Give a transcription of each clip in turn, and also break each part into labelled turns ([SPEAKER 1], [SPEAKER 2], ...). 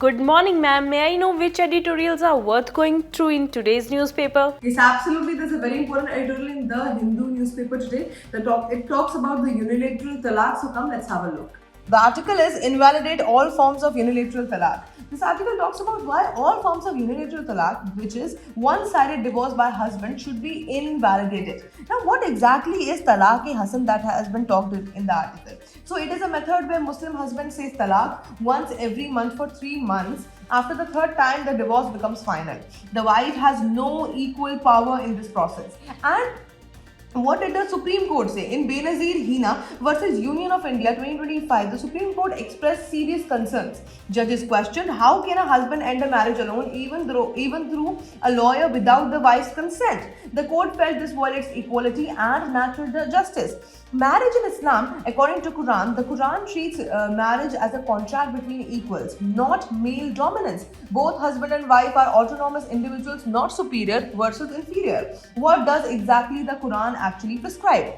[SPEAKER 1] Good morning, ma'am. May I know which editorials are worth going through in today's newspaper?
[SPEAKER 2] Yes, absolutely. There's a very important editorial in the Hindu newspaper today. It talks about the unilateral talaq. So come, let's have a look. The article is invalidate all forms of unilateral talaq. This article talks about why all forms of unilateral talaq, which is one-sided divorce by husband, should be invalidated. Now, what exactly is talaq-e-hasan that has been talked in the article? So, it is a method where Muslim husband says talaq once every month for 3 months. After the third time, the divorce becomes final. The wife has no equal power in this process. And what did the Supreme Court say? In Benazir Hina versus Union of India 2025, the Supreme Court expressed serious concerns. Judges questioned how can a husband end a marriage alone even through a lawyer without the wife's consent. The court felt this violates equality and natural justice. Marriage in Islam, according to Quran, the Quran treats marriage as a contract between equals, not male dominance. Both husband and wife are autonomous individuals, not superior versus inferior. What does exactly the Quran actually prescribe?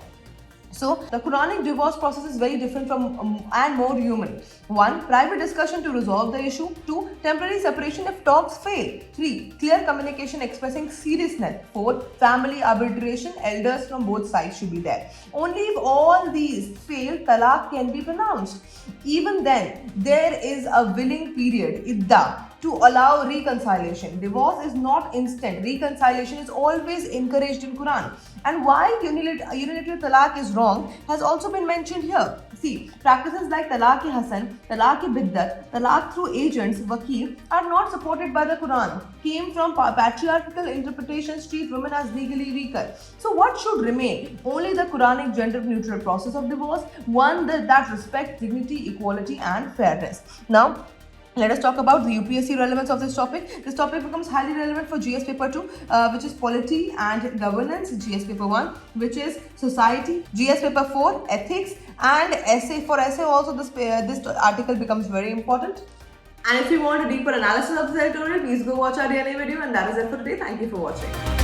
[SPEAKER 2] So, the Quranic divorce process is very different from and more human. 1. Private discussion to resolve the issue. 2. Temporary separation if talks fail. 3. Clear communication expressing seriousness. 4. Family arbitration. Elders from both sides should be there. Only if all these fail, talaq can be pronounced. Even then, there is a willing period, idda, to allow reconciliation. Divorce is not instant. Reconciliation is always encouraged in Quran. And why unilateral talaq is wrong has also been mentioned here. See, practices like talaq-e-hasan, talaq-e-biddat, talaq through agents, wakil, are not supported by the Quran. Came from patriarchal interpretations, treat women as legally weaker. So what should remain? Only the Quranic gender-neutral process of divorce, one that respects dignity, equality and fairness. Now, let us talk about the UPSC relevance of this topic. This topic becomes highly relevant for GS paper 2, which is polity and governance, GS paper 1, which is society, GS paper 4, ethics, and essay. For essay also this article becomes very important. And if you want a deeper analysis of this editorial, please go watch our DNA video, and that is it for today. Thank you for watching.